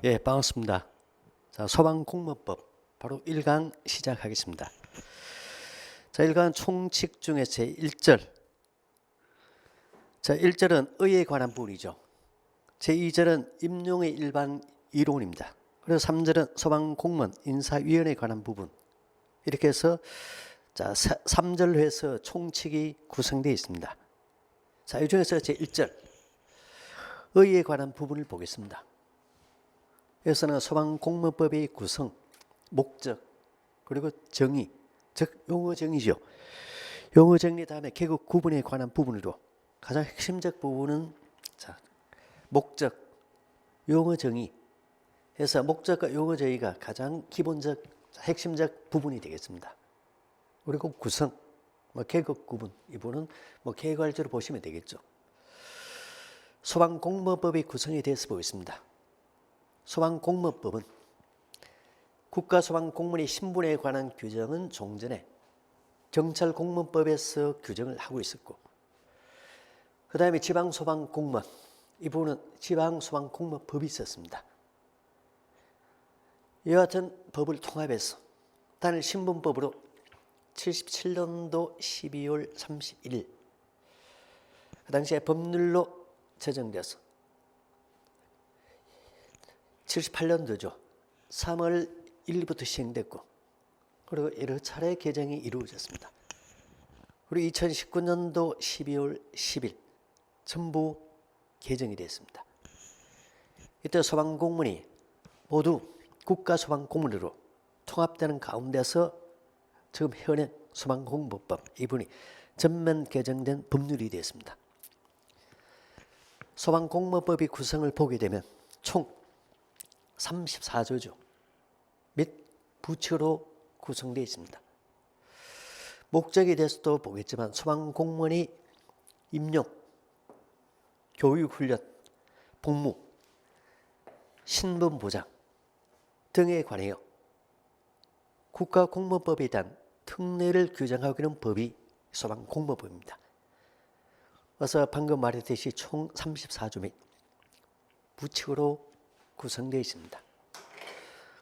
예, 반갑습니다. 자, 소방공무법 바로 1강 시작하겠습니다. 자, 1강 총칙 중에 제1절. 자, 1절은 의에 관한 부분이죠. 제2절은 임용의 일반 이론입니다. 그리고 3절은 소방공무원 인사위원회에 관한 부분. 이렇게 해서 자, 3절로 해서 총칙이 구성되어 있습니다. 자, 이 중에서 제1절 의에 관한 부분을 보겠습니다. 여기서는 소방공무법의 구성, 목적, 그리고 정의, 즉 용어 정의죠. 용어 정리 다음에 계급 구분에 관한 부분으로 가장 핵심적 부분은 자, 목적, 용어 정의 해서 목적과 용어 정의가 가장 기본적, 핵심적 부분이 되겠습니다. 그리고 구성, 계급 구분, 이 부분은 계획활주로 보시면 되겠죠. 소방공무법의 구성에 대해서 보겠습니다. 소방공무법은 국가소방공무원의 신분에 관한 규정은 종전에 경찰공무법에서 규정을 하고 있었고, 그 다음에 지방소방공무원, 이 부분은 지방소방공무법이 있었습니다. 이와 같은 법을 통합해서 단일 신분법으로 77년도 12월 31일 그 당시에 법률로 제정되어서 78년도죠. 3월 1일부터 시행됐고, 그리고 여러 차례 개정이 이루어졌습니다. 그리고 2019년도 12월 10일 전부 개정이 됐습니다. 이때 소방공무원이 모두 국가소방공무원으로 통합되는 가운데서 지금 현행 소방공무법 이 부분이 전면 개정된 법률이 되었습니다. 소방공무법의 구성을 보게 되면 총 34조죠. 및 부처로 구성되어 있습니다. 목적에 대해서도 보겠지만 소방공무원이 임용, 교육훈련, 복무, 신분보장 등에 관하여 국가공무법에 대한 특례를 규정하고 있는 법이 소방공무법입니다. 그래서 방금 말했듯이 총 34조 및 부칙으로 구성되어 있습니다.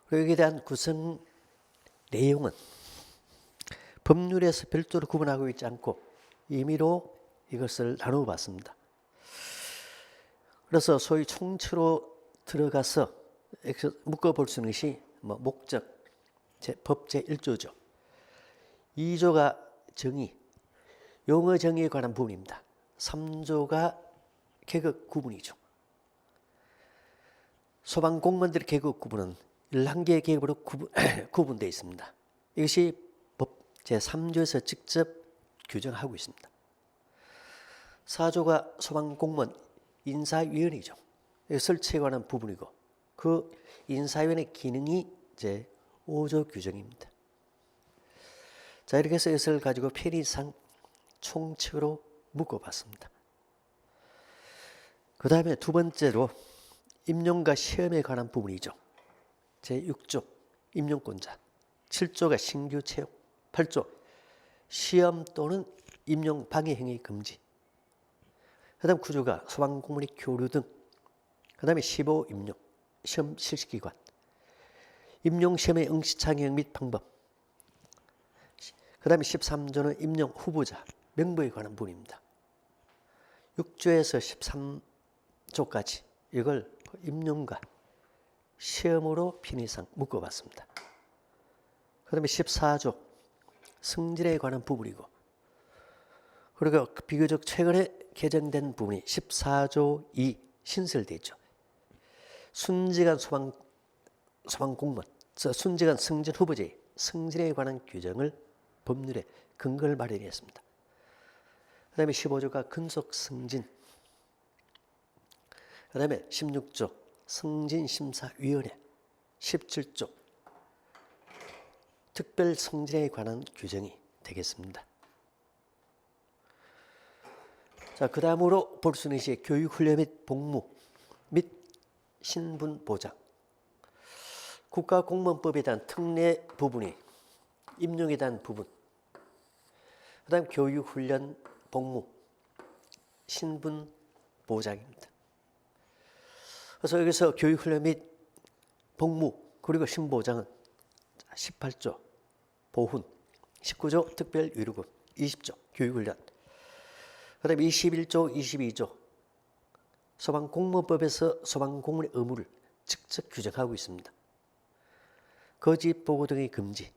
그리고 여기에 대한 구성 내용은 법률에서 별도로 구분하고 있지 않고 임의로 이것을 나누어 봤습니다. 그래서 소위 총칙으로 들어가서 묶어볼 수 있는 것이 목적, 법 제1조죠. 2조가 정의, 용어 정의에 관한 부분입니다. 3조가 계급 구분이죠. 소방공무원들의 계급 구분은 11개의 계급으로 구분되어 있습니다. 이것이 법 제3조에서 직접 규정하고 있습니다. 4조가 소방공무원 인사위원회죠. 설치에 관한 부분이고, 그 인사위원회 기능이 제5조 규정입니다. 자, 이렇게 해서 이것을 가지고 편의상 총칙으로 묶어봤습니다. 그 다음에 두 번째로 임용과 시험에 관한 부분이죠. 제6조 임용권자, 7조가 신규 채용, 8조 시험 또는 임용 방해 행위 금지, 그 다음 9조가 소방공무원의 교류 등, 그 다음에 15 임용, 시험 실시기관, 임용시험의 응시 장형 및 방법, 그 다음에 13조는 임용 후보자, 명부에 관한 부분입니다. 6조에서 13조까지 이걸 임용과 시험으로 편의상 묶어봤습니다. 그 다음에 14조 승진에 관한 부분이고, 그리고 비교적 최근에 개정된 부분이 14조 2 신설되어 있죠. 순직한 소방공무원, 순직한 승진 후보자의 승진에 관한 규정을 법률에 근거를 마련했습니다. 그 다음에 15조가 근속 승진, 그 다음에 16조 승진심사위원회, 17조 특별 승진에 관한 규정이 되겠습니다. 자, 그 다음으로 볼 수 있는 것이 교육훈련 및 복무 및 신분보장, 국가공무원법에 대한 특례 부분이 임용에 대한 부분, 그 다음 교육훈련, 복무, 신분보장입니다. 그래서 여기서 교육훈련 및 복무 그리고 신보장은 18조 보훈, 19조 특별위로금, 20조 교육훈련, 그 다음에 21조, 22조 소방공무원법에서 소방공무원의 의무를 직접 규정하고 있습니다. 거짓 보고 등의 금지,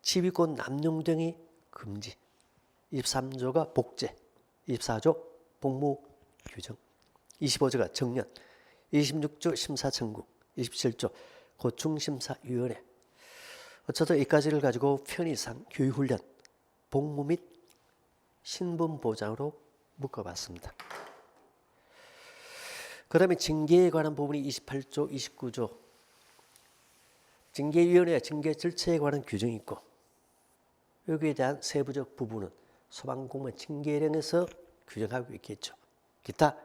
지휘권 남용 등의 금지, 23조가 복제, 24조 복무 규정, 25조가 정년, 26조 심사 청구, 27조 고충심사위원회. 어쩌다 이까지를 가지고 편의상 교육훈련, 복무 및 신분보장으로 묶어봤습니다. 그 다음에 징계에 관한 부분이 28조, 29조 징계위원회 징계 절차에 관한 규정이 있고 여기에 대한 세부적 부분은 소방공무원 징계령에서 규정하고 있겠죠. 기타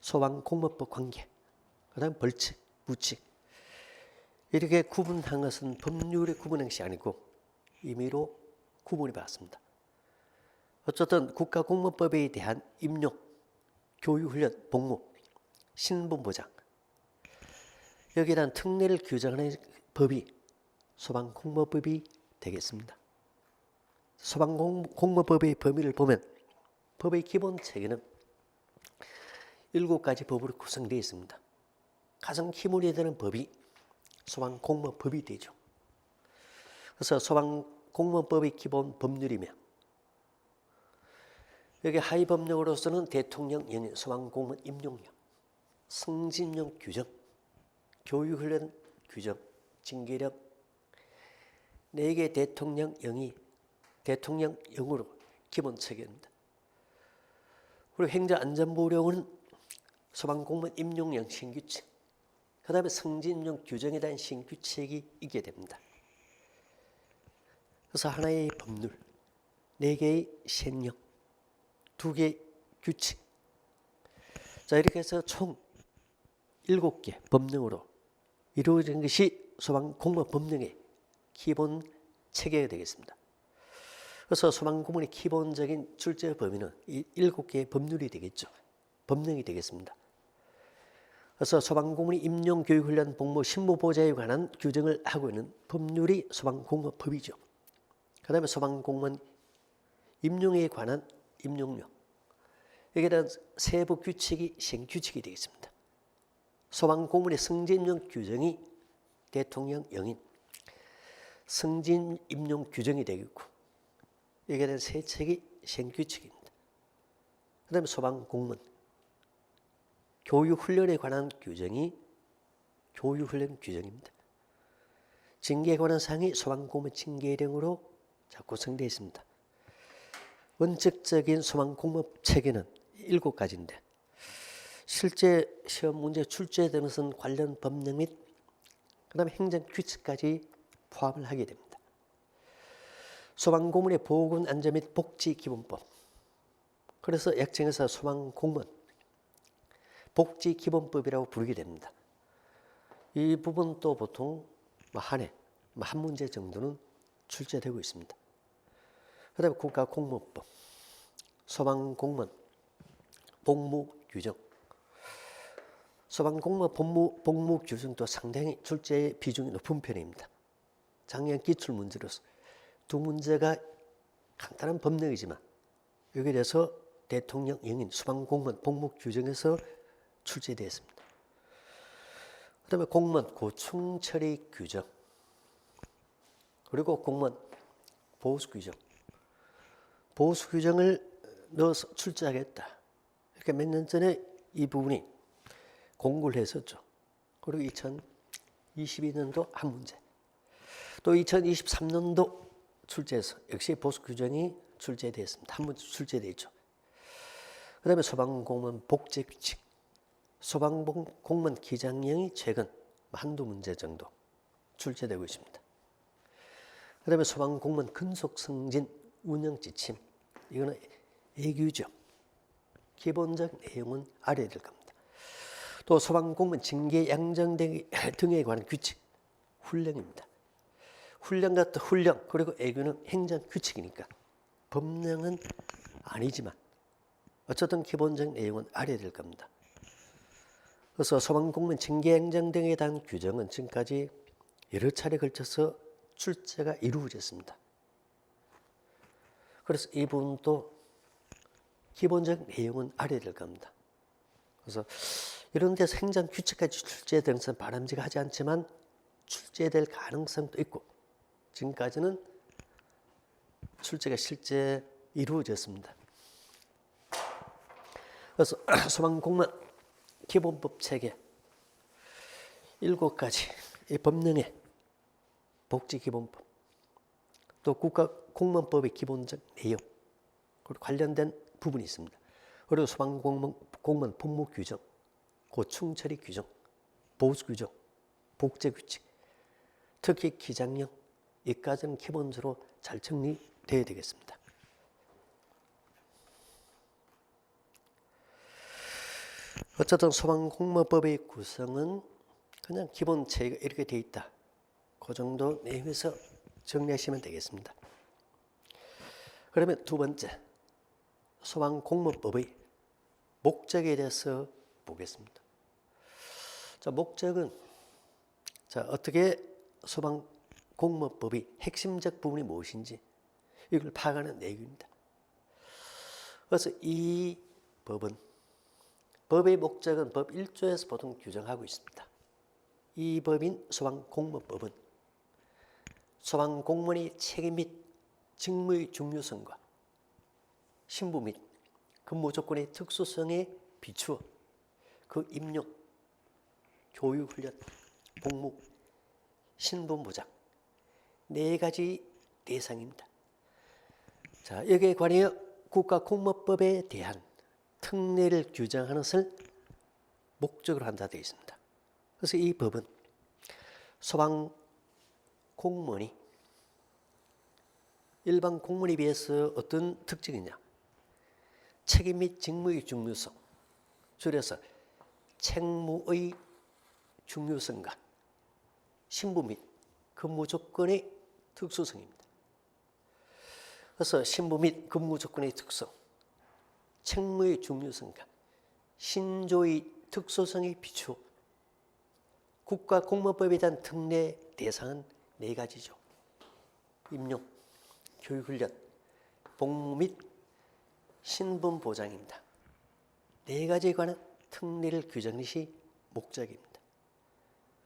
소방공무원법 관계, 그 다음 벌칙, 부칙 이렇게 구분한 것은 법률의 구분한 것이 아니고 임의로 구분해 봤습니다. 어쨌든 국가공무원법에 대한 임용, 교육훈련, 복무, 신분보장 여기에 대한 특례를 규정하는 법이 소방공무원법이 되겠습니다. 소방공무원법의 범위를 보면 법의 기본 체계는 7가지 법으로 구성되어 있습니다. 가장 기본이 되는 법이 소방공무원법이 되죠. 그래서 소방공무원법의 기본 법률이며 여기 하위 법령으로서는 대통령 영인 소방공무원 임용령, 승진용 규정, 교육훈련 규정, 징계령 4개 대통령령이 대통령령으로 기본 체계입니다. 그리고 행정안전부령은 소방공무원 임용령 신규칙, 그 다음에 승진용 규정에 대한 신규칙이 있게 됩니다. 그래서 하나의 법률, 4개의 시행령, 2개의 규칙. 자, 이렇게 해서 총 7개 법령으로 이루어진 것이 소방공무원 법령의 기본 체계가 되겠습니다. 그래서 소방공무원의 기본적인 출제 범위는 이 7개의 법률이 되겠죠. 법령이 되겠습니다. 그래서 소방공무원의 임용, 교육훈련, 복무, 신분보장에 관한 규정을 하고 있는 법률이 소방공무원법이죠. 그 다음에 소방공무원 임용에 관한 임용령, 여기에 대한 세부 규칙이 시행규칙이 되겠습니다. 소방공무원의 승진용 규정이 대통령령인 승진 임용 규정이 되겠고 여기에 대한 세 책이 시행규칙입니다. 그 다음에 소방공무원 교육훈련에 관한 규정이 교육훈련 규정입니다. 징계에 관한 사항이 소방공무원 징계령으로 구성되어 있습니다. 원칙적인 소방공무원 체계는 7가지인데 실제 시험 문제 출제되는 것은 관련 법령 및 그다음에 행정규칙까지 포함을 하게 됩니다. 소방공무원의 보건 안전 및 복지 기본법, 그래서 약칭해서 소방공무원 복지 기본법이라고 부르게 됩니다. 이 부분도 보통 한 해, 한 문제 정도는 출제되고 있습니다. 그 다음에 국가공무원법, 소방공무원 복무 규정, 소방공무원 복무 규정도 상당히 출제 비중이 높은 편입니다. 작년 기출문제로서 2문제가 간단한 법령이지만 여기에 대해서 대통령 영인 소방공무원 복무 규정에서 출제되었습니다. 그 다음에 공무원 고충 처리 규정, 그리고 공무원 보수 규정, 보수 규정을 넣어서 출제하겠다. 이렇게 몇 년 전에 이 부분이 공고를 했었죠. 그리고 2022년도 한 문제, 또 2023년도 출제해서 역시 보수 규정이 출제되었습니다. 한 문제 출제되어 있죠. 그 다음에 소방공무원 복제 규칙, 소방공무원 기장령이 최근 한두 문제 정도 출제되고 있습니다. 그 다음에 소방공무원 근속승진 운영 지침, 이거는 예규죠. 기본적 내용은 알아야 될 겁니다. 또 소방공무원 징계 양정 등에 관한 규칙, 훈령입니다. 훈령 같은 훈령, 그리고 애교는 행정규칙이니까 법령은 아니지만 어쨌든 기본적 내용은 알아야 될 겁니다. 그래서 소방공무원 징계행정 등에 대한 규정은 지금까지 여러 차례 걸쳐서 출제가 이루어졌습니다. 그래서 이 부분도 기본적 내용은 알아야 될 겁니다. 그래서 이런 데서 행정규칙까지 출제되는 것은 바람직하지 않지만 출제될 가능성도 있고 지금까지는 출제가 실제 이루어졌습니다. 그래서 소방공무원 기본법 체계 7가지 이 법령의 복지기본법 또 국가공무원법의 기본적 내용 그리고 관련된 부분이 있습니다. 그리고 소방공무원 복무규정, 고충처리 규정, 보수규정, 복제규칙, 특히 기장령 이까지는 기본적으로 잘 정리되어야 되겠습니다. 어쨌든 소방공무원법의 구성은 그냥 기본 체계가 이렇게 되어 있다. 그 정도 내용에서 정리하시면 되겠습니다. 그러면 두 번째, 소방공무원법의 목적에 대해서 보겠습니다. 자, 목적은 어떻게 소방공무원법의 핵심적 부분이 무엇인지 이걸 파악하는 내용입니다. 그래서 이 법의 목적은 법 1조에서 보통 규정하고 있습니다. 이 법인 소방공무원법은 소방공무원의 책임 및 직무의 중요성과 신분 및 근무 조건의 특수성에 비추어 그 임용, 교육훈련, 복무, 신분 보장 4가지 대상입니다. 자, 여기에 관하여 국가공무원법에 대한 특례를 규정하는 것을 목적으로 한다 되어 있습니다. 그래서 이 법은 소방공무원이 일반 공무원에 비해서 어떤 특징이냐? 책임 및 직무의 중요성, 줄여서 책무의 중요성과 신분 및 근무 조건의 특수성입니다. 그래서 신분 및 근무 조건의 특성, 책무의 중요성과 신조의 특수성에 비추어 국가공무원법에 대한 특례 대상은 4가지죠. 임용, 교육훈련, 복무 및 신분 보장입니다. 4가지에 관한 특례를 규정하는 것이 목적입니다.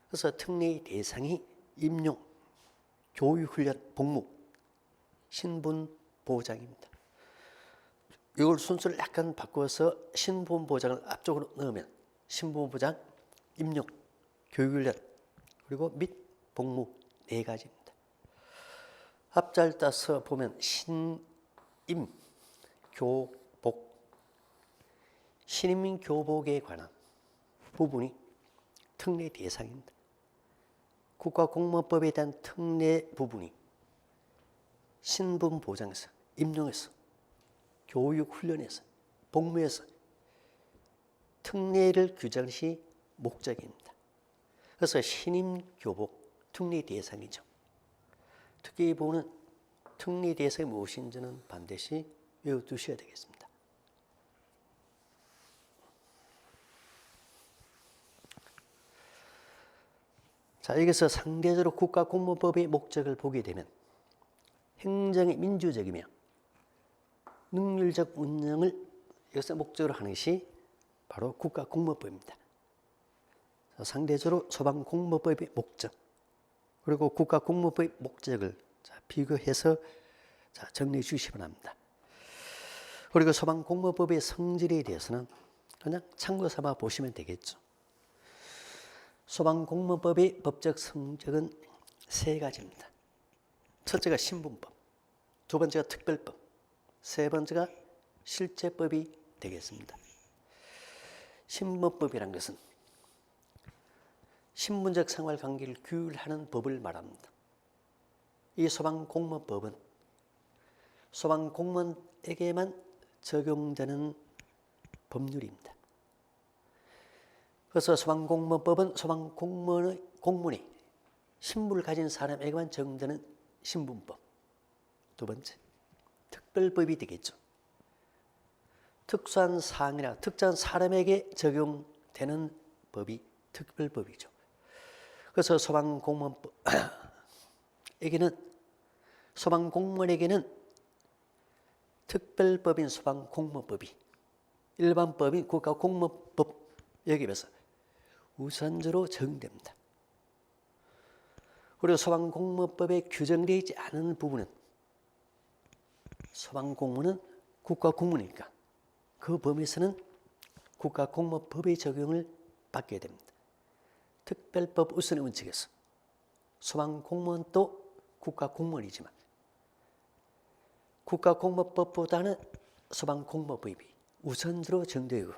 그래서 특례의 대상이 임용, 교육훈련, 복무, 신분 보장입니다. 이걸 순서를 약간 바꿔서 신분 보장을 앞쪽으로 넣으면 신분 보장, 임용, 교육훈련 그리고 및 복무 4가지입니다. 앞자를 따서 보면 신임, 교복, 신임 교복에 관한 부분이 특례 대상입니다. 국가공무원법에 대한 특례 부분이 신분 보장에서, 임용에서, 교육훈련에서, 복무에서 특례를 규정하는 것이 목적입니다. 그래서 신임 교복 특례 대상이죠. 특히 이 부분은 특례 대상이 무엇인지는 반드시 외워두셔야 되겠습니다. 자, 여기서 상대적으로 국가공무원법의 목적을 보게 되면 행정의 민주적이며 능률적 운영을 여기서 목적으로 하는 것이 바로 국가공무원법입니다. 상대적으로 소방공무원법의 목적 그리고 국가공무원법의 목적을 비교해서 정리해 주시기 바랍니다. 그리고 소방공무원법의 성질에 대해서는 그냥 참고 삼아 보시면 되겠죠. 소방공무원법의 법적 성질은 3가지입니다. 첫째가 신분법, 두 번째가 특별법, 세 번째가 실제법이 되겠습니다. 신분법이란 것은 신분적 생활관계를 규율하는 법을 말합니다. 이 소방공무원법은 소방공무원에게만 적용되는 법률입니다. 그래서 소방공무원법은 소방공무원의 신분을 가진 사람에게만 적용되는 신분법. 두 번째, 특별법이 되겠죠. 특수한 사항이나 특정한 사람에게 적용되는 법이 특별법이죠. 그래서 소방공무원에게는 특별법인 소방공무원법이 일반법인 국가공무원법 여기에 비해서 우선적으로 적용됩니다. 그리고 소방공무원법에 규정되어 있지 않은 부분은 소방공무원은 국가공무원이니까 그 범위에서는 국가공무원법의 적용을 받게 됩니다. 특별법 우선의 원칙에서 소방공무원도 국가공무원이지만 국가공무원법보다는 소방공무원법이 우선적으로 적용되고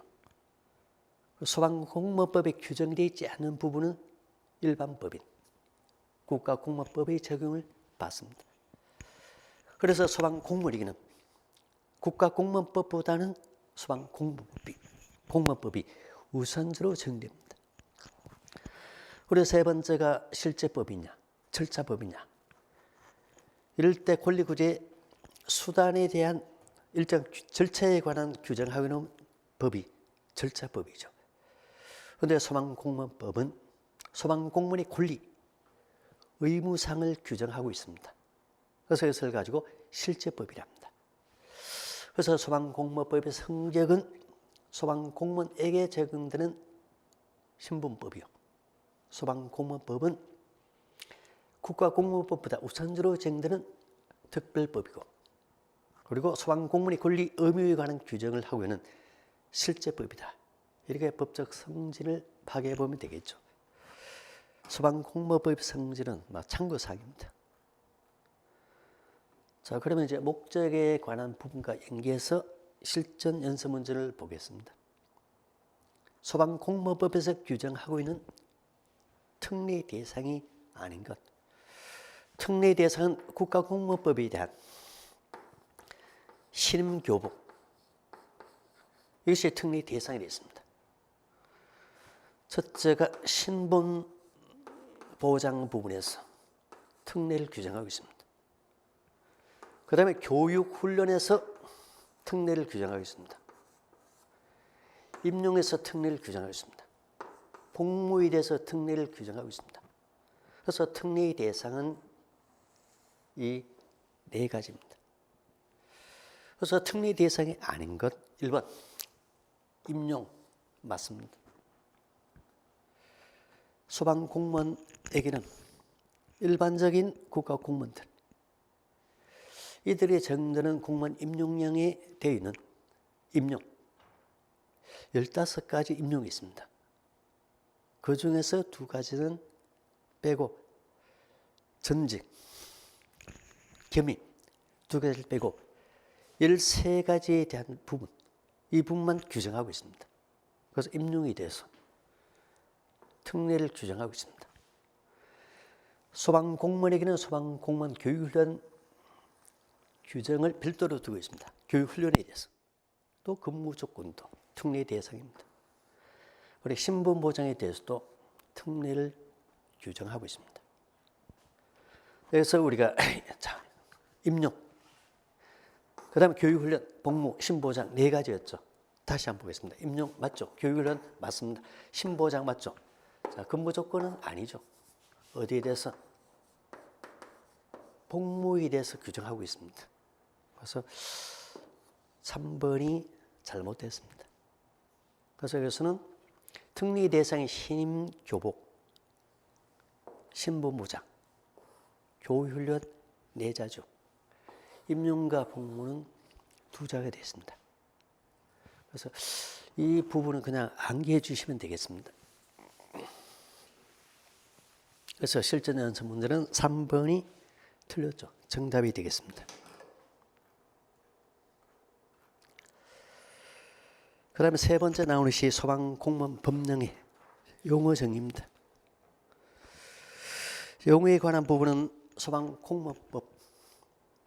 소방공무원법에 규정되어 있지 않은 부분은 일반법인 국가공무원법의 적용을 받습니다. 그래서 소방공무원에게는 국가공무원법보다는 소방공무원법이 우선적으로 적용됩니다. 그리고 세 번째가 실제법이냐 절차법이냐. 이럴 때 권리구제 수단에 대한 일정 절차에 관한 규정하고 있는 법이 절차법이죠. 그런데 소방공무원법은 소방공무원의 권리, 의무상을 규정하고 있습니다. 그래서 이것을 가지고 실제법이랍니다. 그래서 소방공무원법의 성격은 소방공무원에게 적용되는 신분법이요. 소방공무원법은 국가공무원법보다 우선적으로 적용되는 특별법이고 그리고 소방공무원의 권리, 의무에 관한 규정을 하고 있는 실제법이다. 이렇게 법적 성질을 파악해 보면 되겠죠. 소방공무원법의 성질은 참고사항입니다. 자, 그러면 이제 목적에 관한 부분과 연계해서 실전 연습 문제를 보겠습니다. 소방공무원법에서 규정하고 있는 특례 대상이 아닌 것. 특례 대상은 국가공무원법에 대한 신임교복. 이것이 특례 대상이 되어 있습니다. 첫째가 신분 보장 부분에서 특례를 규정하고 있습니다. 그 다음에 교육 훈련에서 특례를 규정하고 있습니다. 임용에서 특례를 규정하고 있습니다. 복무에 대해서 특례를 규정하고 있습니다. 그래서 특례의 대상은 이 네 가지입니다. 그래서 특례 대상이 아닌 것 1번 임용 맞습니다. 소방공무원에게는 일반적인 국가공무원들 이들이 적용되는 공무원 임용령에 되어 있는 임용 15가지 임용이 있습니다. 그 중에서 2가지는 빼고 전직, 겸임 2가지를 빼고 13가지에 대한 부분 이 부분만 규정하고 있습니다. 그래서 임용에 대해서 특례를 규정하고 있습니다. 소방공무원에게는 소방공무원 교육훈련 규정을 별도로 두고 있습니다. 교육훈련에 대해서 또 근무 조건도 특례 대상입니다. 그리고 신분보장에 대해서도 특례를 규정하고 있습니다. 그래서 우리가 자, 임용, 그 다음에 교육훈련, 복무, 신보장 4가지였죠. 다시 한번 보겠습니다. 임용 맞죠? 교육훈련 맞습니다. 신보장 맞죠? 자, 근무 조건은 아니죠. 어디에 대해서? 복무에 대해서 규정하고 있습니다. 그래서 3번이 잘못됐습니다. 그래서 여기서는 특례 대상의 신임 교복, 신분보장, 교육훈련 4자죠. 임용과 복무는 2자가 되어 있습니다. 그래서 이 부분은 그냥 암기해 주시면 되겠습니다. 그래서 실전 연습 문제는 3번이 틀렸죠. 정답이 되겠습니다. 그 다음에 세 번째 나오는 시 소방공무원 법령의 용어 정의입니다. 용어에 관한 부분은 소방공무원법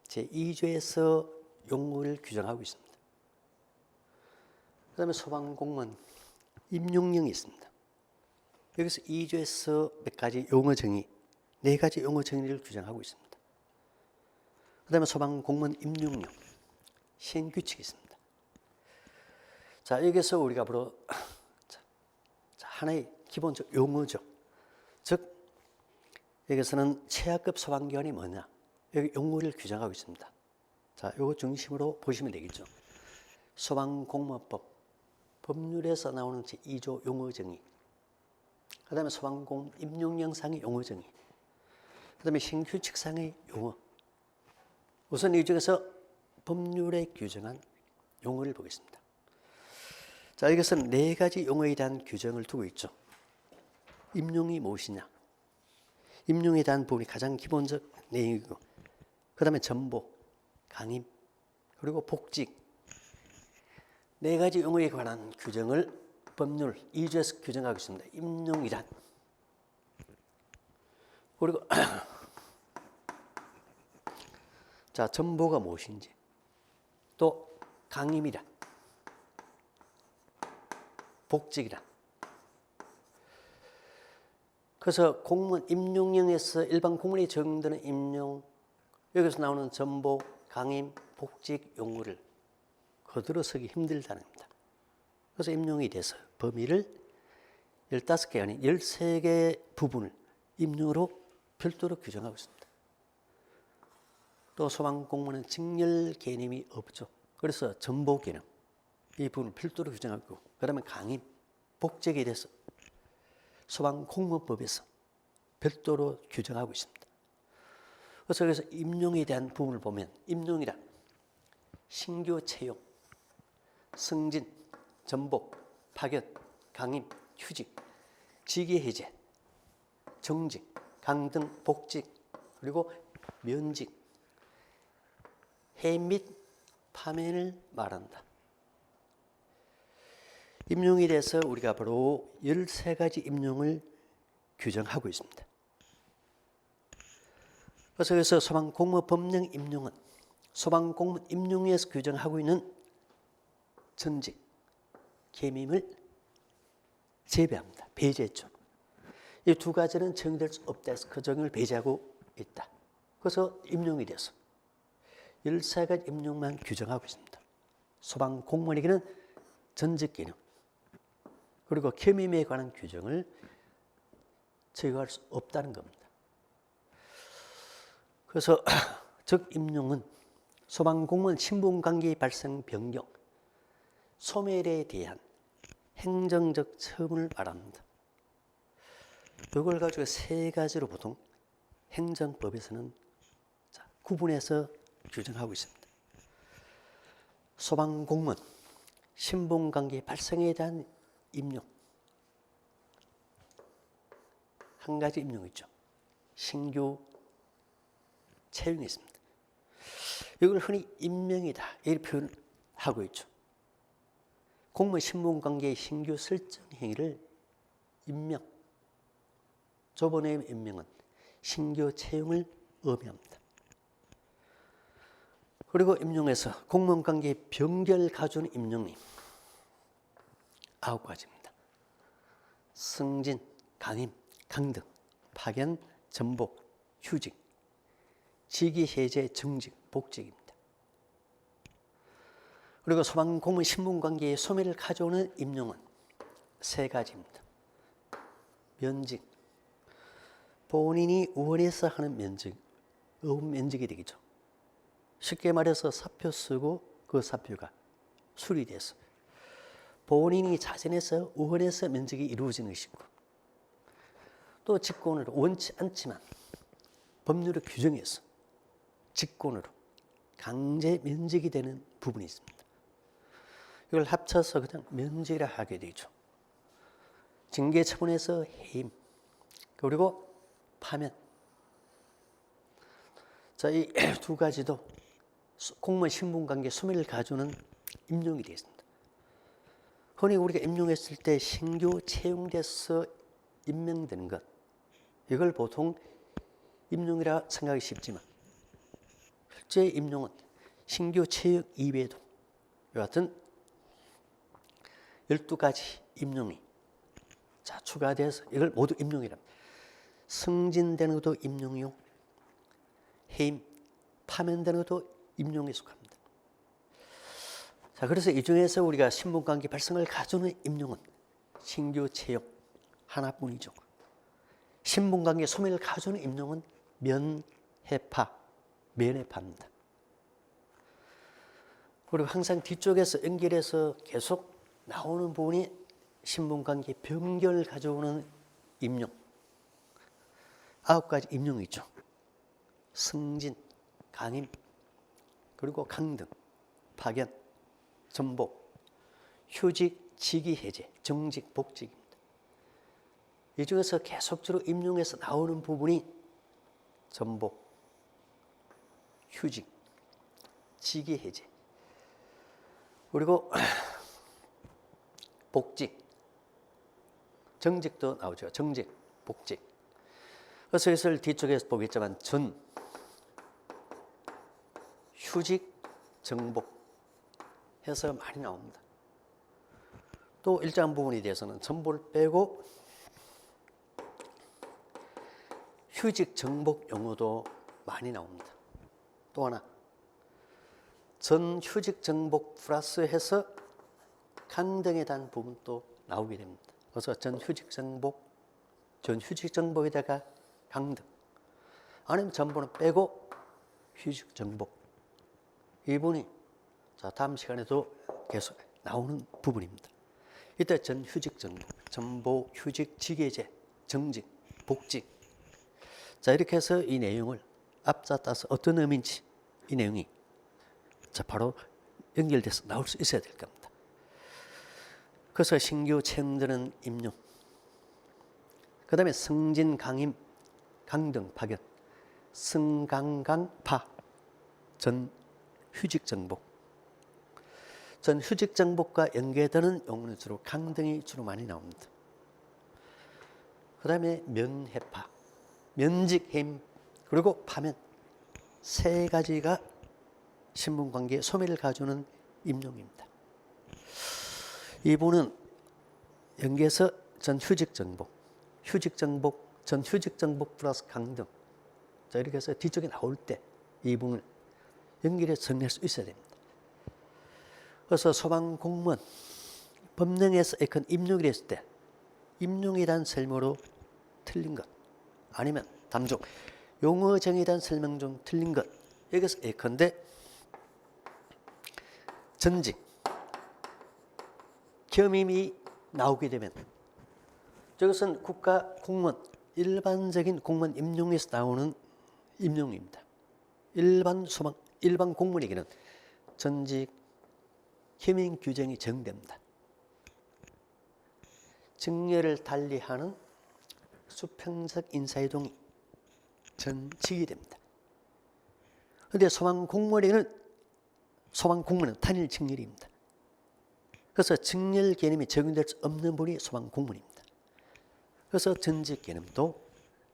제2조에서 용어를 규정하고 있습니다. 그 다음에 소방공무원 임용령이 있습니다. 여기서 2조에서 몇 가지 용어 정의, 4가지 용어 정의를 규정하고 있습니다. 그 다음에 소방공무원 임용령, 시행규칙이 있습니다. 자, 여기서 우리가 바로 하나의 기본적 용어죠. 즉 여기서는 최하급 소방기관이 뭐냐, 여기 용어를 규정하고 있습니다. 자, 요거 중심으로 보시면 되겠죠. 소방공무원법 법률에서 나오는 제2조 용어 정의, 그 다음에 소방공무원 임용영상의 용어 정의, 그 다음에 신규칙상의 용어. 우선 이 중에서 법률에 규정한 용어를 보겠습니다. 자, 여기서는 4가지 용어에 대한 규정을 두고 있죠. 임용이 무엇이냐, 임용에 대한 부분이 가장 기본적 내용이고, 그 다음에 전보, 강임, 그리고 복직, 4가지 용어에 관한 규정을 법률 2조에서 규정하고 있습니다. 임용이란, 그리고 자, 전보가 무엇인지, 또 강임이란, 복직이란. 그래서 공무원 임용령에서 일반 공무원이 적용되는 임용, 여기서 나오는 전보, 강임, 복직 용어를 거들어 쓰기 힘들다는 겁니다. 그래서 임용에 대해서 범위를 15개 아닌 13개 부분을 임용으로 별도로 규정하고 있습니다. 또 소방공무원은 직렬 개념이 없죠. 그래서 전보 개념, 이 부분을 별도로 규정하고, 그다음에 강임, 복직에 대해서 소방공무원법에서 별도로 규정하고 있습니다. 그래서 여기서 임용에 대한 부분을 보면, 임용이란 신규 채용, 승진, 전복, 파견, 강임, 휴직, 직위 해제, 정직, 강등, 복직, 그리고 면직, 해임 및 파면을 말한다. 임용에 대해서 우리가 바로 13가지 임용을 규정하고 있습니다. 그래서 여기서 소방공무원 법령 임용은 소방공무원 임용에서 규정하고 있는 전직, 계임을 제외합니다. 배제했죠. 이 2가지는 정의될 수 없다 해서 그 정의를 배제하고 있다. 그래서 임용에 대해서 13가지 임용만 규정하고 있습니다. 소방공무원에게는 전직 개념, 그리고 겸임에 관한 규정을 제거할 수 없다는 겁니다. 그래서 즉 임용은 소방공무원 신분관계의 발생 변경, 소멸에 대한 행정적 처분을 말합니다. 이걸 가지고 3가지로 보통 행정법에서는 구분해서 규정하고 있습니다. 소방공무원 신분관계 발생에 대한 임용, 한 가지 임용이 있죠. 신규 채용이 있습니다. 이걸 흔히 임명이다 이렇게 표현하고 있죠. 공무원 신분관계의 신규 설정 행위를 임명, 저번에 임명은 신규 채용을 의미합니다. 그리고 임용에서 공무원 관계 병결 가져오는 임용이 9가지입니다. 승진, 강임, 강등, 파견, 전복, 휴직, 직위 해제, 정직, 복직입니다. 그리고 소방공무원 신분관계의 소멸을 가져오는 임용은 3가지입니다. 면직, 본인이 원해서 하는 면직, 면직이 되겠죠. 쉽게 말해서 사표 쓰고 그 사표가 수리돼서 본인이 자진해서 원해서 면직이 이루어지는 것이고, 또 직권으로 원치 않지만 법률을 규정해서 직권으로 강제 면직이 되는 부분이 있습니다. 이걸 합쳐서 그냥 면직이라 하게 되죠. 징계 처분에서 해임, 그리고 파면. 자, 이 2가지도 공무원 신분관계 소멸을 가져오는 임용이 되겠습니다. 흔히 우리가 임용했을 때 신규 채용돼서 임명되는 것, 이걸 보통 임용이라 생각하기 쉽지만 실제 임용은 신규 채용 이외에도 이와 같은 12가지 임용이 추가돼서 이걸 모두 임용이랍니다. 승진되는 것도 임용이요, 해임, 파면되는 것도 임용에 속합니다. 자, 그래서 이 중에서 우리가 신분관계 발생을 가져오는 임용은 신규 채용, 하나뿐이죠. 신분관계 소멸을 가져오는 임용은 면해파, 면해파입니다. 그리고 항상 뒤쪽에서 연결해서 계속 나오는 부분이 신분관계 변경을 가져오는 임용. 9가지 임용이 있죠. 승진, 강임, 그리고 강등, 파견, 전복, 휴직, 직위 해제, 정직, 복직입니다. 이 중에서 계속적으로 임용에서 나오는 부분이 전복, 휴직, 직위 해제, 그리고 복직, 정직도 나오죠. 정직, 복직. 그래서 이것을 뒤쪽에서 보겠지만 전, 휴직, 정복 해서 많이 나옵니다. 또 일정 부분에 대해서는 전보를 빼고 휴직, 정복 용어도 많이 나옵니다. 또 하나, 전, 휴직, 정복 플러스 해서 강등에 대한 부분도 나오게 됩니다. 그래서 전, 휴직, 정복, 전, 휴직, 정복에다가 강등, 아니면 전보는 빼고 휴직, 정복. 이 부분이 자, 다음 시간에도 계속 나오는 부분입니다. 이때 전, 휴직, 정복, 전복, 휴직, 직해제, 정직, 복직. 자, 이렇게 해서 이 내용을 앞자 따서 어떤 의미인지 이 내용이 자, 바로 연결돼서 나올 수 있어야 될 겁니다. 그래서 신규 채용되는 임용, 그 다음에 승진, 강임, 강등, 파견, 승강강, 파, 전, 휴직, 정복. 전, 휴직, 정복과 연계되는 용어는 주로 강등이 주로 많이 나옵니다. 그 다음에 면해파, 면직, 해임, 그리고 파면, 세 가지가 신분관계 소멸을 가져오는 임용입니다. 이 부분은 연계해서 전, 휴직, 정복, 휴직, 정복, 전, 휴직, 정복 플러스 강등. 자, 이렇게 해서 뒤쪽에 나올 때 이 부분을 연결해서 정리할 수 있어야 됩니다. 그래서 소방공무원, 법령에서 예컨 임용이 됐을 때 임용에 대한 설명으로 틀린 것, 아니면 담중, 용어 정의에 대한 설명 중 틀린 것, 여기서 예컨대 전직, 겸임이 나오게 되면 저것은 국가 공무원, 일반적인 공무원 임용에서 나오는 임용입니다. 일반 공무원에게는 전직, 겸임 규정이 적용됩니다. 직렬을 달리하는 수평적 인사이동이 전직이 됩니다. 그런데 소방공무원은 단일 직렬입니다. 그래서 직렬 개념이 적용될 수 없는 분이 소방공무원입니다. 그래서 전직 개념도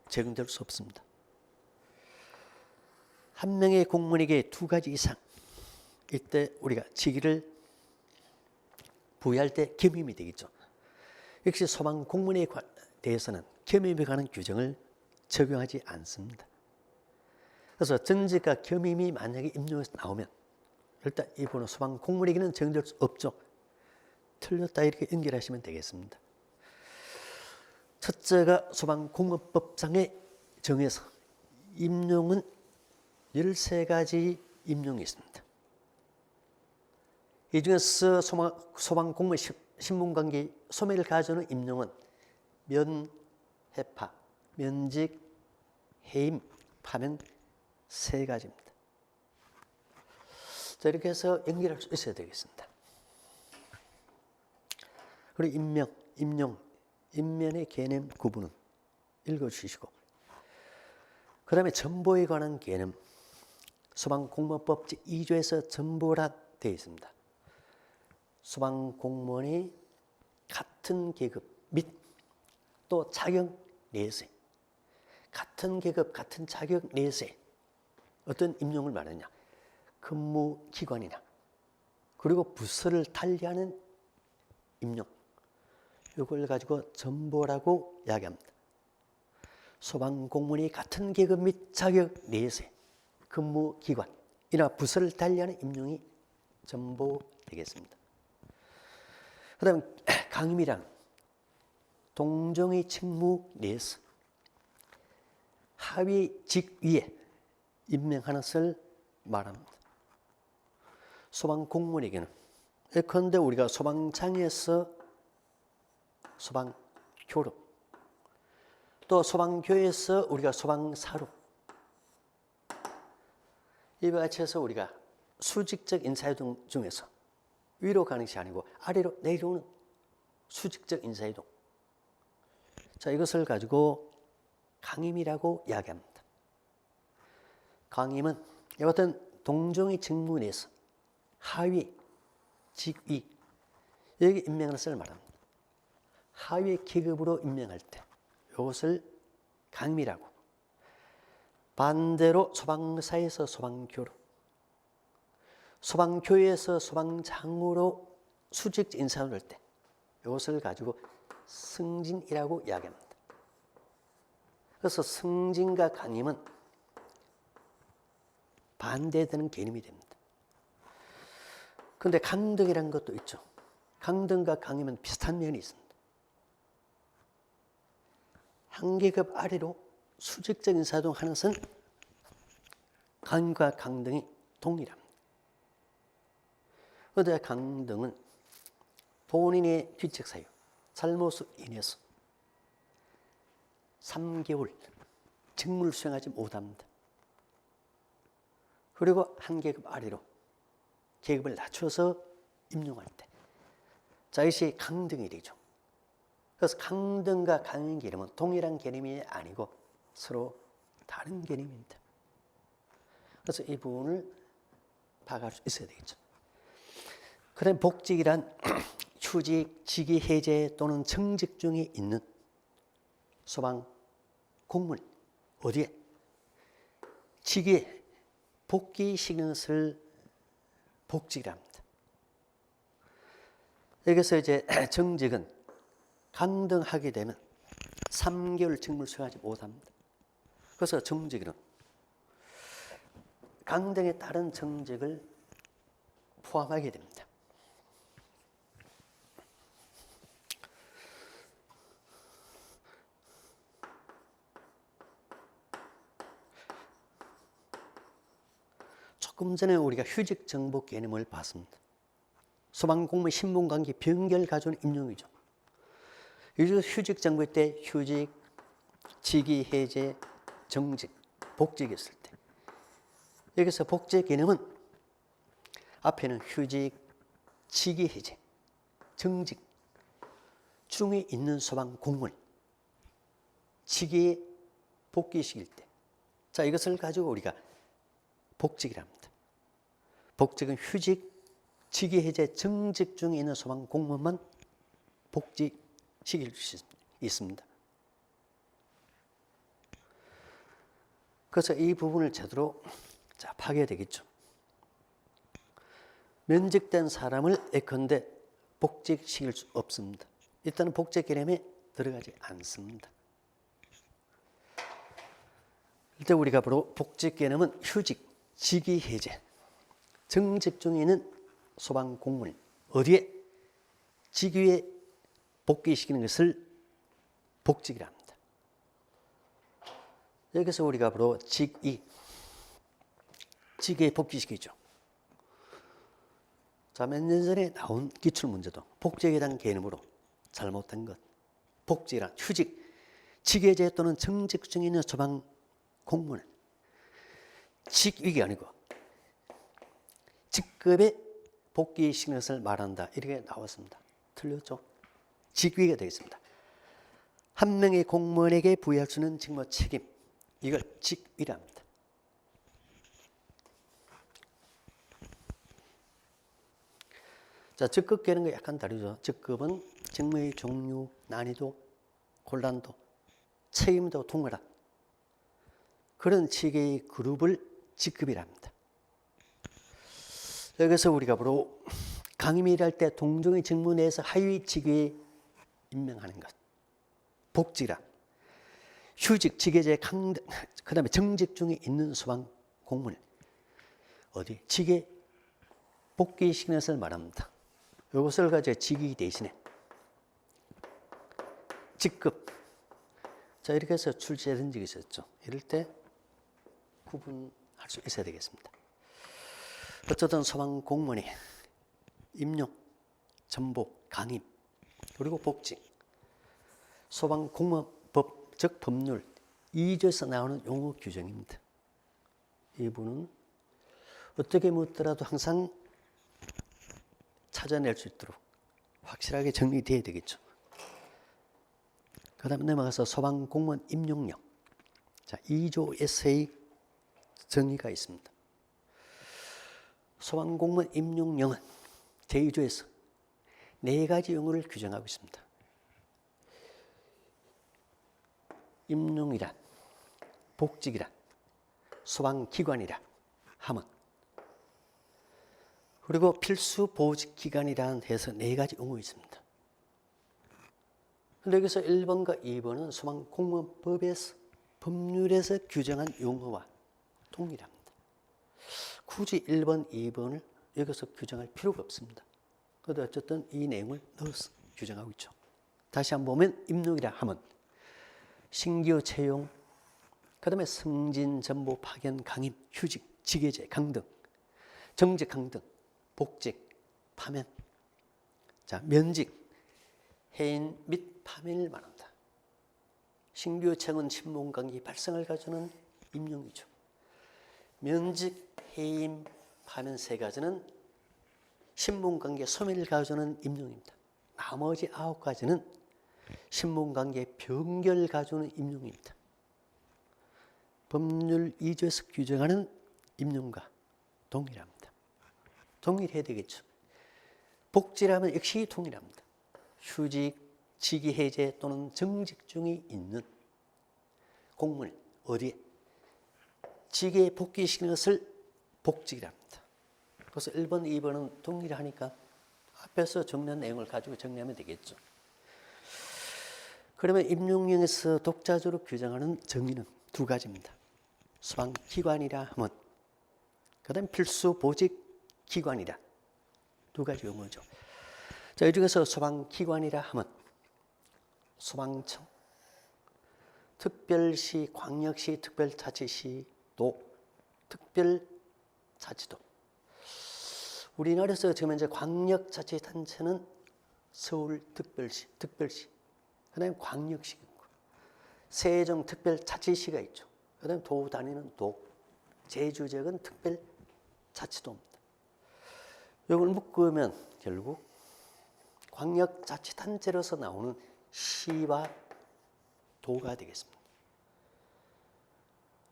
적용될 수 없습니다. 한 명의 공무원에게 2가지 이상, 이때 우리가 직위를 부여할 때 겸임이 되겠죠. 역시 소방공무원에 대해서는 겸임에 관한 규정을 적용하지 않습니다. 그래서 전직과 겸임이 만약에 임용에서 나오면 일단 이 부분은 소방공무원에게는 적용될 수 없죠. 틀렸다 이렇게 연결하시면 되겠습니다. 첫째가 소방공무원법상에 정해서 임용은 13가지 임용이 있습니다. 이 중에서 소방공무원 신분관계 소멸을 가져오는 임용은 면해파, 면직, 해임, 파면 3가지입니다. 자, 이렇게 해서 연결할 수 있어야 되겠습니다. 그리고 임명, 임용, 임면의 개념 구분은 읽어주시고, 그 다음에 전보에 관한 개념, 소방공무원법 제2조에서 전보라 되어 있습니다. 소방공무원이 같은 계급 및 또 자격 내에서 같은 계급, 같은 자격 내에서 어떤 임용을 말하느냐, 근무기관이나 그리고 부서를 달리하는 임용, 이걸 가지고 전보라고 이야기합니다. 소방공무원이 같은 계급 및 자격 내에서 근무기관이나 부서를 달리하는 임용이 전보 되겠습니다. 그 다음 강임이란 동정의 직무 내에서 하위 직위에 임명하는 것을 말합니다. 소방 공무원에게는 예컨대 우리가 소방장에서 소방교로, 또 소방교에서 우리가 소방사로, 이와 같이 해서 우리가 수직적 인사이동 중에서 위로 가는 것이 아니고 아래로 내려오는 수직적 인사이동. 자, 이것을 가지고 강임이라고 이야기합니다. 강임은 어떤 동정의 직무 내에서 하위, 직위, 여기 임명하는 것을 말합니다. 하위 계급으로 임명할 때 이것을 강임이라고, 반대로 소방사에서 소방교로, 소방교에서 소방장으로 수직 인사를 할 때 이것을 가지고 승진이라고 이야기합니다. 그래서 승진과 강임은 반대되는 개념이 됩니다. 그런데 강등이라는 것도 있죠. 강등과 강임은 비슷한 면이 있습니다. 한 계급 아래로 수직적 인사이동 하는 것은 강임과 강등이 동일합니다. 그런데 강등은 본인의 규칙 사유, 잘못으로 인해서 3개월 직무를 수행하지 못합니다. 그리고 한 계급 아래로 계급을 낮춰서 임용할 때, 자, 이것이 강등이 되죠. 그래서 강등과 강임 개념은 동일한 개념이 아니고 서로 다른 개념입니다. 그래서 이 부분을 파악할 수 있어야 되겠죠. 그다음 복직이란 휴직, 직위 해제 또는 정직 중에 있는 소방 공무원, 어디에 직위에 복귀시키는 것을 복직이라 합니다. 여기서 이제 정직은 강등하게 되면 3개월 직무를 수행하지 못합니다. 그래서 정직은 강등에 따른 정직을 포함하게 됩니다. 조금 전에 우리가 휴직 정보 개념을 봤습니다. 소방공무원 신분관계 변결 가져온 임용이죠. 휴직 정보 때 휴직, 직위 해제, 정직, 복직이었을 때, 여기서 복직 개념은 앞에는 휴직, 직위 해제, 정직 중에 있는 소방공무원 직위에 복귀시킬 때, 자, 이것을 가지고 우리가 복직이라 합니다. 복직은 휴직, 직위 해제, 정직 중에 있는 소방 공무원만 복직시킬 수 있습니다. 그래서 이 부분을 제대로 파악해야 되겠죠. 면직된 사람을 예컨대 복직시킬 수 없습니다. 일단은 복직 개념에 들어가지 않습니다. 일단 우리가 바로 복직 개념은 휴직, 직위 해제, 정직 중에 있는 소방 공무원 어디에 직위에 복귀시키는 것을 복직이라 합니다. 여기서 우리가 바로 직위에 복귀시키죠. 자, 몇 년 전에 나온 기출문제도 복직에 대한 개념으로 잘못된 것, 복직이란 휴직, 직위 해제 또는 정직 중에 있는 소방 공무원 직위가 아니고 직급에 복귀시키는 것을 말한다, 이렇게 나왔습니다. 틀렸죠? 직위가 되겠습니다. 한 명의 공무원에게 부여할 수 있는 직무 책임, 이걸 직위라 합니다. 자, 직급 개념과 약간 다르죠. 직급은 직무의 종류, 난이도, 곤란도, 책임도 동일한 그런 체계의 그룹을 직급이라 합니다. 여기서 우리가 바로 강임이라 할 때 동정의 직무 내에서 하위 직위에 임명하는 것, 복직이라. 휴직, 직위제, 강등, 그 다음에 정직 중에 있는 소방 공무원 어디 직위에 복귀시키는 것을 말합니다. 이것을 가지고 직위 대신에 직급. 자, 이렇게 해서 출제된 적이 있었죠. 이럴 때 구분할 수 있어야 되겠습니다. 어쨌든 소방 공무원이 임용, 전보, 강임, 그리고 복직, 소방 공무원법, 즉 법률 2조에서 나오는 용어 규정입니다. 이 부분은 어떻게 묻더라도 항상 찾아낼 수 있도록 확실하게 정리되어야 되겠죠. 그 다음에 넘어가서 소방공무원 임용령. 자, 2조에서의 정의가 있습니다. 소방공무원 임용령은 제2조에서 4가지 용어를 규정하고 있습니다. 임용이란, 복직이란, 소방기관이라 함은, 그리고 필수 보직기관이라는 해서 4가지 용어가 있습니다. 그런데 여기서 1번과 2번은 소방공무원법에서 법률에서 규정한 용어와 동일합니다. 굳이 1번, 2번을 여기서 규정할 필요가 없습니다. 그런데 어쨌든 이 내용을 넣어서 규정하고 있죠. 다시 한번 보면 임용이라 하면 신규 채용, 그 다음에 승진, 전보, 파견, 강임, 휴직, 직외제, 강등, 정직, 강등, 복직, 파면, 자, 면직, 해임 및 파면을 말한다. 신규 채용, 신문관계 발생을 가져오는 임용이죠. 면직, 해임, 파면 3가지는 신문관계 소멸을 가져오는 임용입니다. 나머지 9가지는 신문관계 변결을 가져오는 임용입니다. 법률 2조에서 규정하는 임용과 동일합니다. 동일해야 되겠죠. 복지라면 역시 동일합니다. 휴직, 직위 해제 또는 정직 중에 있는 공무원 어디에 직에 복귀시키는 것을 복직이랍니다. 그래서 1번, 2번은 동일하니까 앞에서 정리한 내용을 가지고 정리하면 되겠죠. 그러면 임용령에서 독자적으로 규정하는 정의는 2가지입니다. 소방기관이라 하면, 그 다음 필수 보직기관이라 2가지 용어죠. 자, 이 중에서 소방기관이라 하면 소방청, 특별시, 광역시, 특별자치시도, 특별자치도. 우리나라에서 지금 현재 광역자치단체는 서울특별시, 특별시, 그 다음에 광역시가 있고, 세종특별자치시가 있죠. 그 다음에 도 단위는 도, 제주지역은 특별자치도입니다. 이걸 묶으면 결국 광역자치단체로서 나오는 시와 도가 되겠습니다.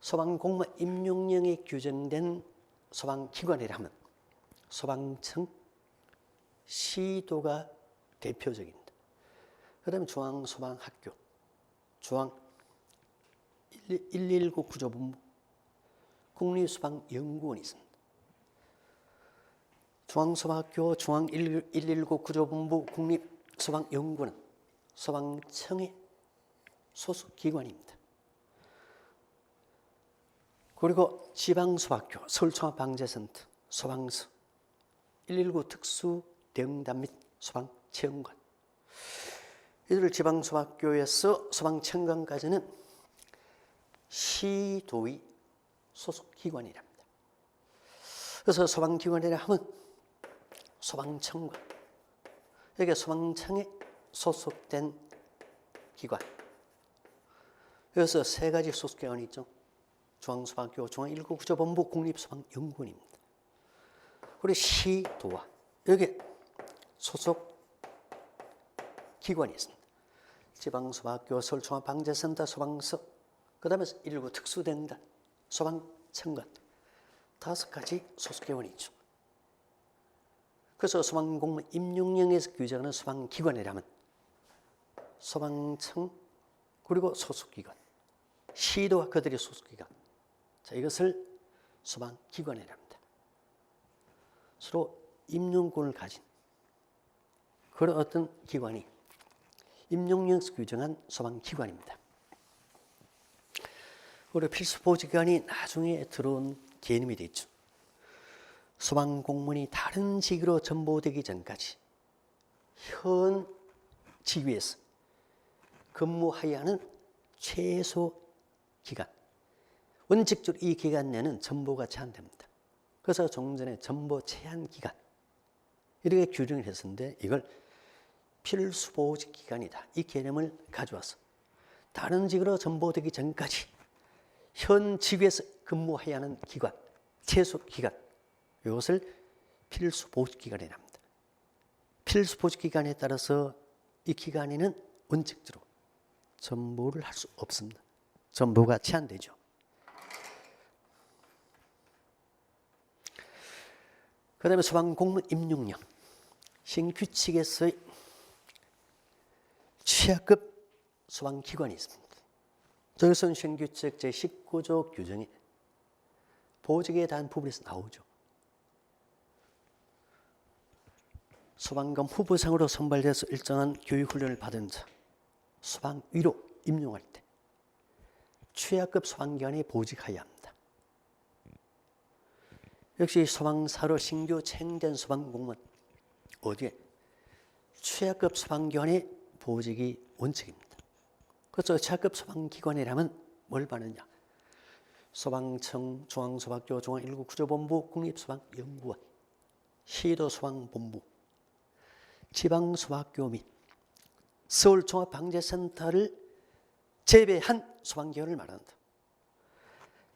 소방공무원 임용령에 규정된 소방기관이라 하면 소방청, 시도가 대표적입니다. 그 다음에 중앙소방학교, 중앙 119 구조본부, 국립소방연구원이 있습니다. 중앙소방학교, 중앙 119 구조본부, 국립소방연구원은 소방청의 소속기관입니다. 그리고 지방소방학교, 서울종합방재센터, 소방서, 119 특수대응단 및 소방체험관, 이들 지방소방학교에서 소방청관까지는 시도의 소속기관이랍니다. 그래서 소방기관이라 하면 소방청관, 여기 소방청에 소속된 기관, 여기서 3가지 소속기관이 있죠. 중앙소방학교, 중앙119 구조본부, 국립소방연구원입니다. 그리고 시도와 여기 소속 기관이 있습니다. 지방소방학교, 서울종합방재센터, 소방서, 그 다음에 119 특수대응단, 소방청관, 5가지 소속기관이 있죠. 그래서 소방공무원 임용령에서 규정하는 소방기관이라면 소방청, 그리고 소속기관, 시도와 그들의 소속기관, 자, 이것을 소방기관이랍니다. 서로 임용권을 가진 그런 어떤 기관이 임용령에서 규정한 소방기관입니다. 그리고 필수보직기관이 나중에 들어온 개념이 되죠. 소방공무원이 다른 직위로 전보되기 전까지 현 직위에서 근무해야 하는 최소 기간. 원칙적으로 이 기간 내는 전보가 제한됩니다. 그래서 종전에 전보 제한 기간 이렇게 규정을 했었는데 이걸 필수 보직 기간이다. 이 개념을 가져와서 다른 직으로 전보되기 전까지 현 직위에서 근무해야 하는 기간, 최소 기간 이것을 필수 보직 기간이라 합니다. 필수 보직 기간에 따라서 이 기간에는 원칙적으로 전보를 할 수 없습니다. 전보가 제한되죠. 그 다음에 소방공무원 임용령 신규칙에서의 취하급 소방기관이 있습니다. 저기서는 신규칙 제19조 규정에 보직에 대한 부분에서 나오죠. 소방관 후보상으로 선발돼서 일정한 교육훈련을 받은 자, 소방위로 임용할 때 취하급 소방기관에 보직하여야 합니다. 역시 소방사로 신규 채용된 소방공무원 어디에? 취하급 소방기관에 보직이 원칙입니다. 그래서 취하급 소방기관이라면 뭘 받느냐? 소방청, 중앙소방교, 중앙119구조본부, 국립소방연구원, 시도소방본부, 지방소방학교 및 서울종합방재센터를 제외한 소방기관을 말한다.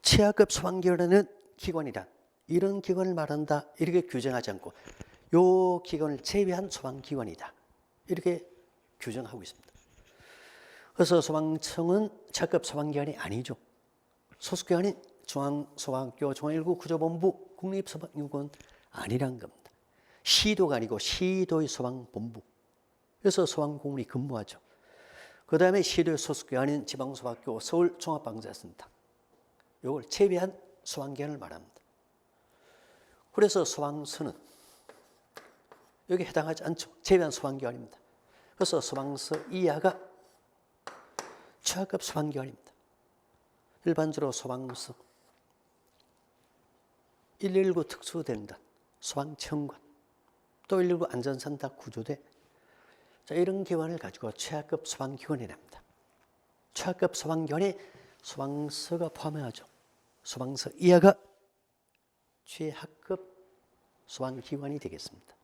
취하급 소방기관은 기관이란 이런 기관을 말한다 이렇게 규정하지 않고 요 기관을 제외한 소방기관이다 이렇게 규정하고 있습니다. 그래서 소방청은 취하급 소방기관이 아니죠. 소속기관인 중앙소방학교, 중앙119구조본부, 국립소방연구원 아니란 겁니다. 시도가 아니고 시도의 소방본부. 그래서 소방공무원이 근무하죠. 그 다음에 시도의 소속기관인 지방소방학교, 서울종합방재센터 이걸 제외한 소방기관을 말합니다. 그래서 소방서는 여기 해당하지 않죠. 제외한 소방기관입니다. 그래서 소방서 이하가 취하급 소방기관입니다. 일반적으로 소방서, 119 특수대응단, 소방청관, 또 119 안전센터 구조대 자, 이런 기관을 가지고 취하급 소방기관이랍니다. 취하급 소방기관에 소방서가 포함하죠. 소방서 이하가 취하급 소방기관이 되겠습니다.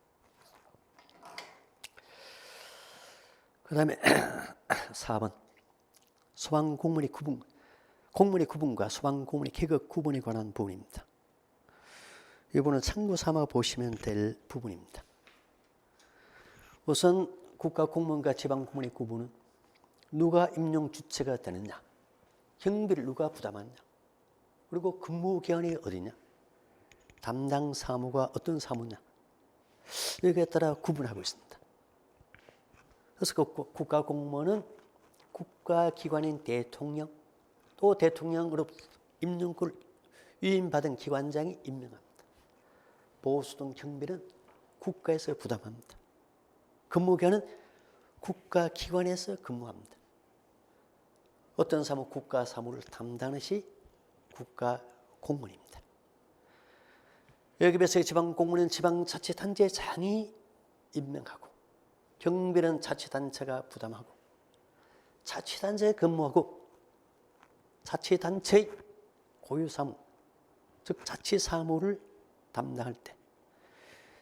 그 다음에 4번 소방공무원의 구분, 공무원의 구분과 소방공무원의 계급 구분에 관한 부분입니다. 이 부분은 참고 삼아 보시면 될 부분입니다. 우선 국가공무원과 지방공무원의 구분은 누가 임용 주체가 되느냐, 경비를 누가 부담하느냐, 그리고 근무기관이 어디냐, 담당 사무가 어떤 사무냐 여기에 따라 구분하고 있습니다. 그래서 그 국가공무원은 국가기관인 대통령 또 대통령으로 임명권을 위임받은 기관장이 임명합니다. 보수 등 경비는 국가에서 부담합니다. 근무기관은 국가기관에서 근무합니다. 어떤 사무, 국가 사무를 담당하는 것이 국가공무원입니다. 여기 비해서 지방공무원은 지방자치단체장이 임명하고 경비는 자치단체가 부담하고 자치단체에 근무하고 자치단체의 고유사무, 즉 자치사무를 담당할 때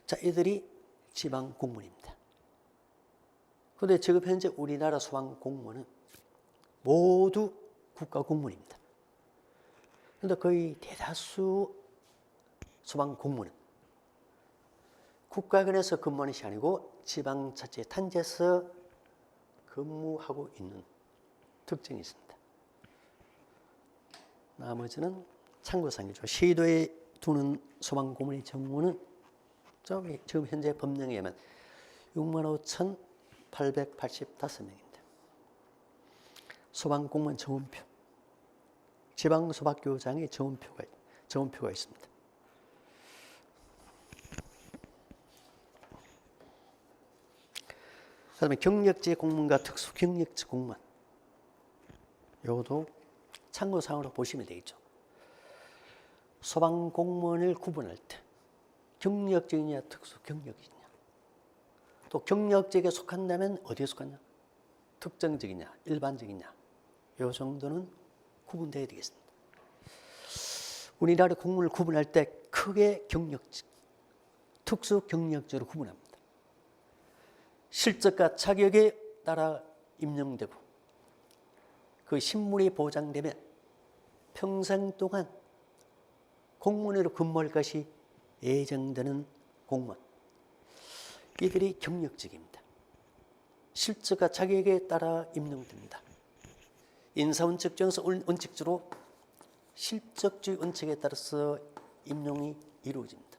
자, 이들이 지방공무원입니다. 그런데 지금 현재 우리나라 소방공무원은 모두 국가공무원입니다. 그런데 거의 대다수 소방공무원은 국가기관에서 근무하는 것이 아니고 지방자치단체에서 근무하고 있는 특징이 있습니다. 나머지는 참고사항이죠. 시도에 두는 소방공무원의 정무는 지금 현재 법령에 의하면 65,885명입니다. 소방공무원 정원표, 지방소방교장의 정원표가 있습니다. 그 다음에 경력직 공무원과 특수경력직 공무원 이것도 참고사항으로 보시면 되겠죠. 소방공무원을 구분할 때 경력직이냐 특수경력직이냐 또 경력직에 속한다면 어디에 속하냐 특정적이냐, 일반적이냐, 이 정도는 구분되어야 되겠습니다. 우리나라 공무원을 구분할 때 크게 경력직, 특수 경력직으로 구분합니다. 실적과 자격에 따라 임명되고 그 신분이 보장되면 평생 동안 공무원으로 근무할 것이 예정되는 공무원, 이들이 경력직입니다. 실적과 자격에 따라 임명됩니다. 인사원칙 중에서 원칙주로 실적주의 원칙에 따라서 임용이 이루어집니다.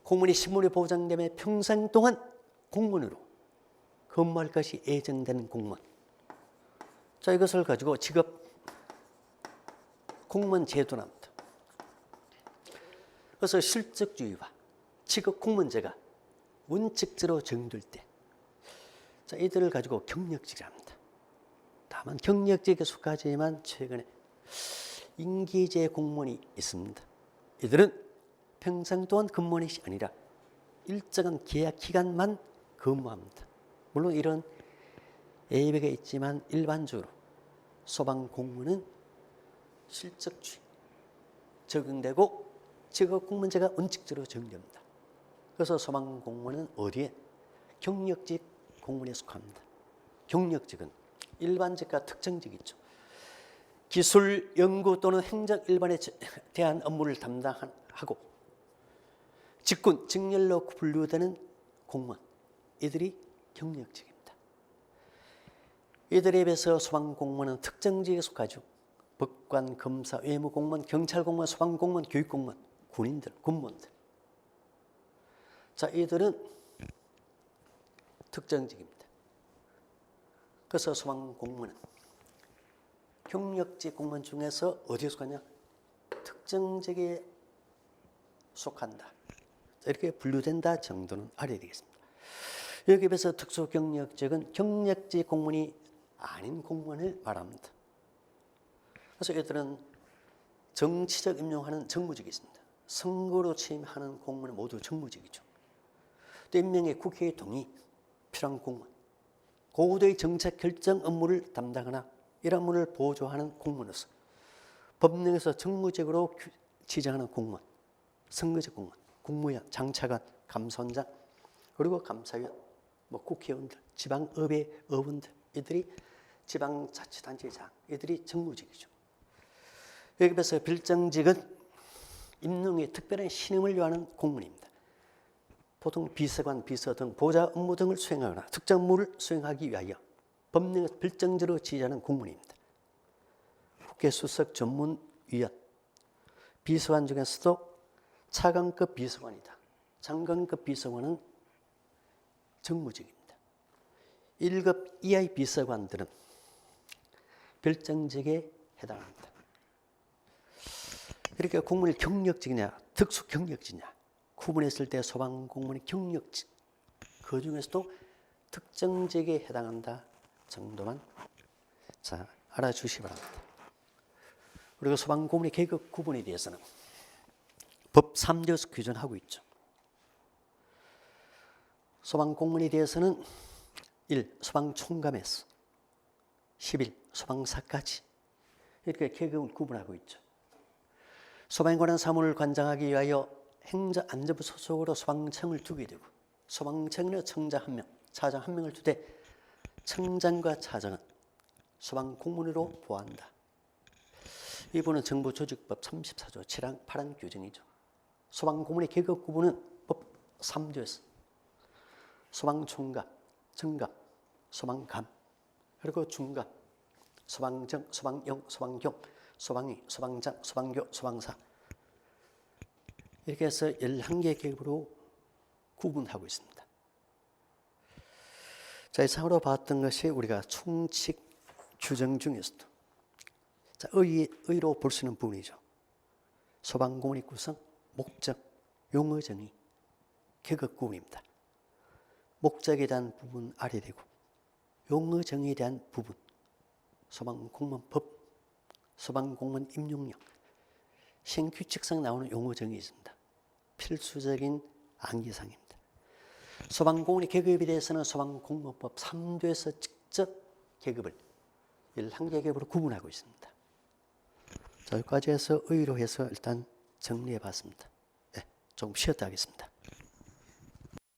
공무원이 신분이 보장되면 평생 동안 공무원으로 근무할 것이 예정되는 공무원. 자, 이것을 가지고 직업 공무원 제도랍니다. 그래서 실적주의와 직업 공무원제가 원칙제로 정될 때, 자, 이들을 가지고 경력직이랍니다. 다만 경력직에 속하지만 최근에 임기제 공무원이 있습니다. 이들은 평생 동안 근무원이 아니라 일정한 계약 기간만 근무합니다. 물론 이런 예외가 있지만 일반적으로 소방공무원은 실적주의 적용되고 직업공무원제가 원칙적으로 적용됩니다. 그래서 소방공무원은 어디에? 경력직 공무원에 속합니다. 경력직은 일반직과 특정직이 있죠. 기술, 연구 또는 행정 일반에 대한 업무를 담당하고 직군, 직렬로 분류되는 공무원, 이들이 경력직입니다. 이들에 비해서 소방공무원은 특정직에 속하죠. 법관, 검사, 외무공무원, 경찰공무원, 소방공무원, 교육공무원, 군인들, 군무원들. 자, 이들은 특정직입니다. 그래서 소방공무원은 경력직 공무원 중에서 어디에 속하냐? 특정직에 속한다. 이렇게 분류된다 정도는 알아야 되겠습니다. 여기에 비해서 특수경력직은 경력직 공무원이 아닌 공무원을 말합니다. 그래서 이들은 정치적 임명하는 정무직이 있습니다. 선거로 취임하는 공무원은 모두 정무직이죠. 또 임명의 국회의 동의 필요한 공무원, 고도의 정책 결정 업무를 담당하나 이런 업무를 보조하는 공무원으로서 법령에서 정무직으로 지정하는 공무원, 선거직 공무원, 국무위원, 장차관, 감사원장, 그리고 감사위원, 국회의원들, 지방의회 의원들, 이들이 지방자치단체장, 이들이 정무직이죠. 여기 비해서 빌정직은 임명에 특별한 신임을 요하는 공무원입니다. 보통 비서관, 비서 등 보좌 업무 등을 수행하거나 특정 업무를 수행하기 위하여 법령에서 빌정직으로 지정하는 공무원입니다. 국회 수석 전문위원, 비서관 중에서도 차관급 비서관이다. 장관급 비서관은 정무직입니다. 1급 이하의 비서관들은 빌정직에 해당합니다. 이렇게 공무원이 경력직이냐 특수 경력직이냐 구분했을 때 소방공무원이 경력직, 그 중에서도 특정직에 해당한다 정도만 알아주시기 바랍니다. 그리고 소방공무원의 계급 구분에 대해서는 법 3조에서 규정하고 있죠. 소방공무원에 대해서는 1. 소방총감에서 11. 소방사까지 이렇게 계급을 구분하고 있죠. 소방에 관한 사무를 관장하기 위하여 행정안전부 소속으로 소방청을 두게 되고 소방청에는 청장 1명, 차장 1명을 두되 청장과 차장은 소방공무원으로 보한다. 이부는 정부조직법 34조 7항 8항 규정이죠. 소방공무원의 계급 구분은 법 3조에서 소방총감, 정감, 소방감, 그리고 중감, 소방정, 소방영, 소방경, 소방위, 소방장, 소방교, 소방사 이렇게 해서 11개 계급으로 구분하고 있습니다. 자, 이상으로 봤던 것이 우리가 총칙 규정 중에서도 의로 볼 수 있는 부분이죠. 소방공무원의 구성, 목적, 용어 정의, 계급 구분입니다. 목적에 대한 부분 알아야 되고 용어 정의에 대한 부분, 소방공무원법, 소방공무원 임용령, 시행규칙상 나오는 용어 정의 있습니다. 필수적인 암기사항입니다. 소방공무원의 계급에 대해서는 소방공무원법 3조에서 법적 계급을 한 계급으로 구분하고 있습니다. 자, 여기까지 해서 의의로 해서 일단 정리해 봤습니다. 네, 조금 쉬었다 하겠습니다.